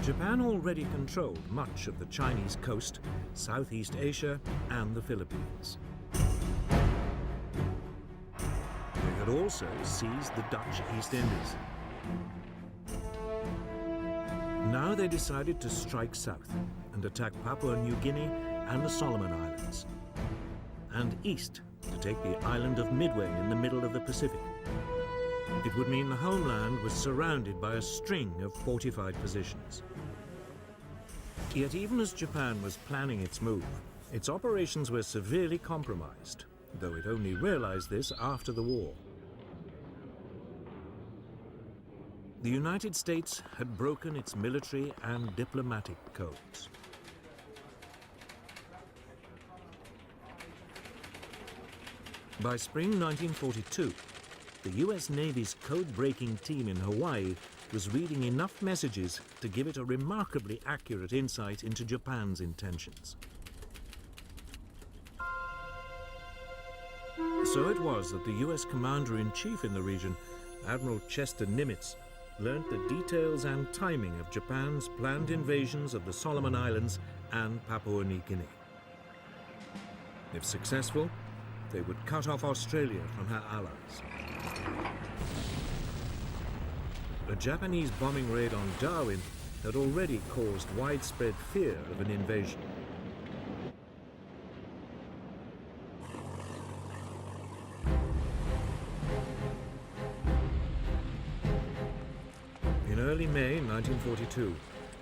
Japan already controlled much of the Chinese coast, Southeast Asia, and the Philippines. They had also seized the Dutch East Indies. Now they decided to strike south and attack Papua New Guinea and the Solomon Islands, and east to take the island of Midway in the middle of the Pacific. It would mean the homeland was surrounded by a string of fortified positions. Yet even as Japan was planning its move, its operations were severely compromised, though it only realized this after the war. The United States had broken its military and diplomatic codes. By spring 1942, the US Navy's code-breaking team in Hawaii was reading enough messages to give it a remarkably accurate insight into Japan's intentions. So it was that the US Commander-in-Chief in the region, Admiral Chester Nimitz, learnt the details and timing of Japan's planned invasions of the Solomon Islands and Papua New Guinea. If successful, they would cut off Australia from her allies. A Japanese bombing raid on Darwin had already caused widespread fear of an invasion. In early May 1942,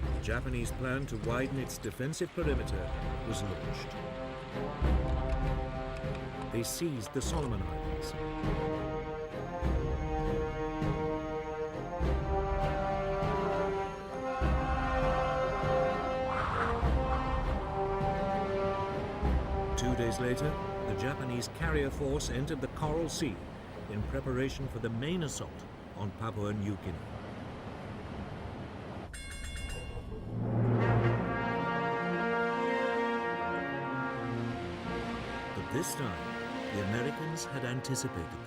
the Japanese plan to widen its defensive perimeter was launched. They seized the Solomon Islands. Days later, the Japanese carrier force entered the Coral Sea in preparation for the main assault on Papua New Guinea. But this time, the Americans had anticipated them.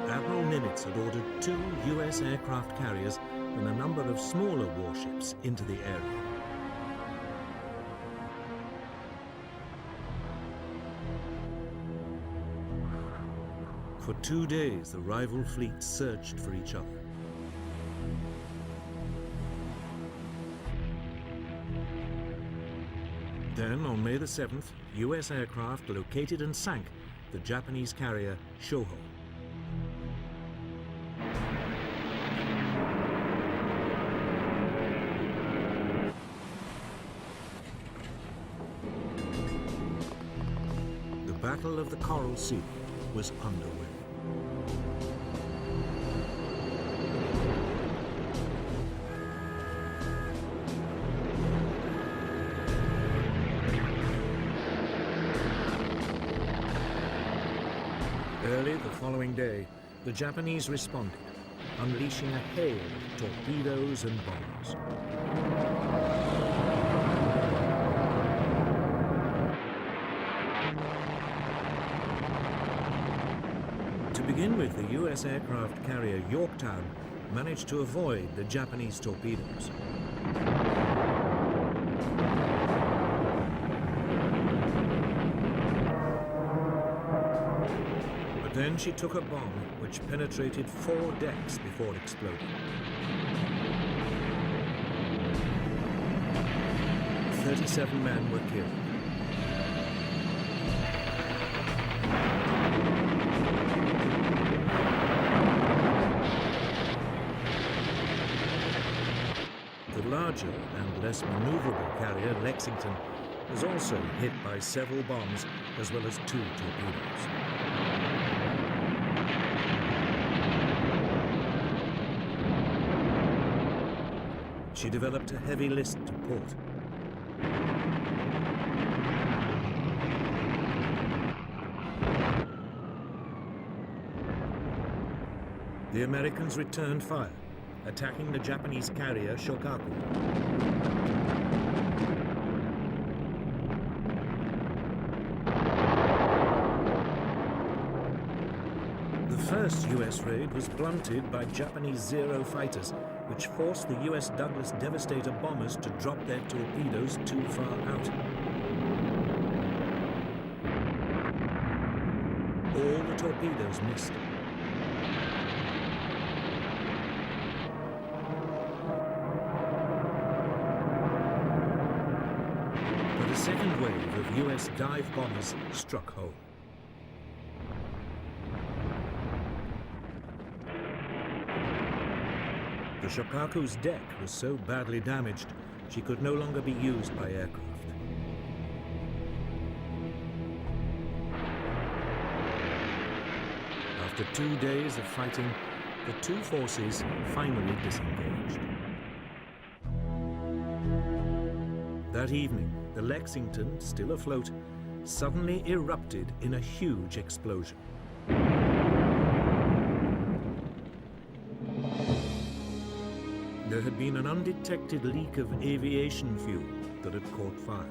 Admiral Nimitz had ordered 2 US aircraft carriers and a number of smaller warships into the area. For 2 days, the rival fleets searched for each other. Then, on May the 7th, US aircraft located and sank the Japanese carrier Shoho. The Battle of the Coral Sea was underway. Early the following day, the Japanese responded, unleashing a hail of torpedoes and bombs. To begin with, the US aircraft carrier Yorktown managed to avoid the Japanese torpedoes. But then she took a bomb which penetrated 4 decks before exploding. 37 men were killed. The larger and less maneuverable carrier Lexington was also hit by several bombs as well as 2 torpedoes. She developed a heavy list to port. The Americans returned fire, attacking the Japanese carrier Shokaku. The first US raid was blunted by Japanese Zero fighters which forced the US Douglas Devastator bombers to drop their torpedoes too far out. All the torpedoes missed. But a second wave of US dive bombers struck home. The Shokaku's deck was so badly damaged, she could no longer be used by aircraft. After 2 days of fighting, the two forces finally disengaged. That evening, the Lexington, still afloat, suddenly erupted in a huge explosion. There had been an undetected leak of aviation fuel that had caught fire.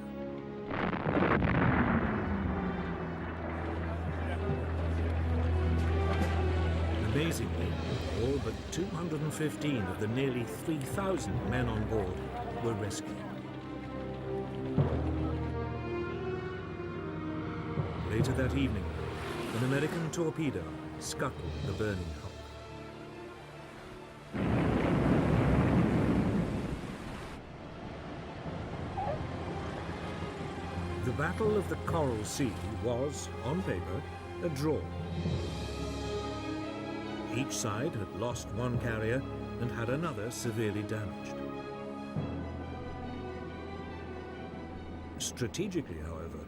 Amazingly, all but 215 of the nearly 3,000 men on board were rescued. Later that evening, an American torpedo scuttled the burning hull. The Battle of the Coral Sea was, on paper, a draw. Each side had lost one carrier and had another severely damaged. Strategically, however,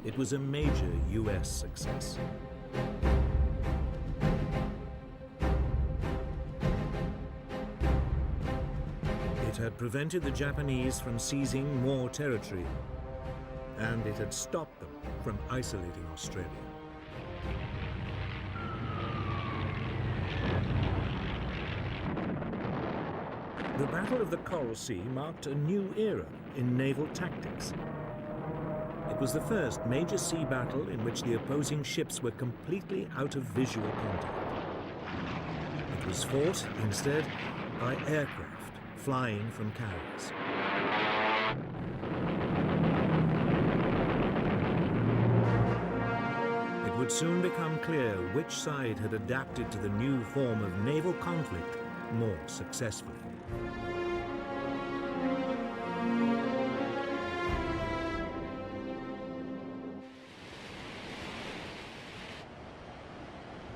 it was a major US success. It had prevented the Japanese from seizing more territory, and it had stopped them from isolating Australia. The Battle of the Coral Sea marked a new era in naval tactics. It was the first major sea battle in which the opposing ships were completely out of visual contact. It was fought, instead, by aircraft flying from carriers. It would soon become clear which side had adapted to the new form of naval conflict more successfully.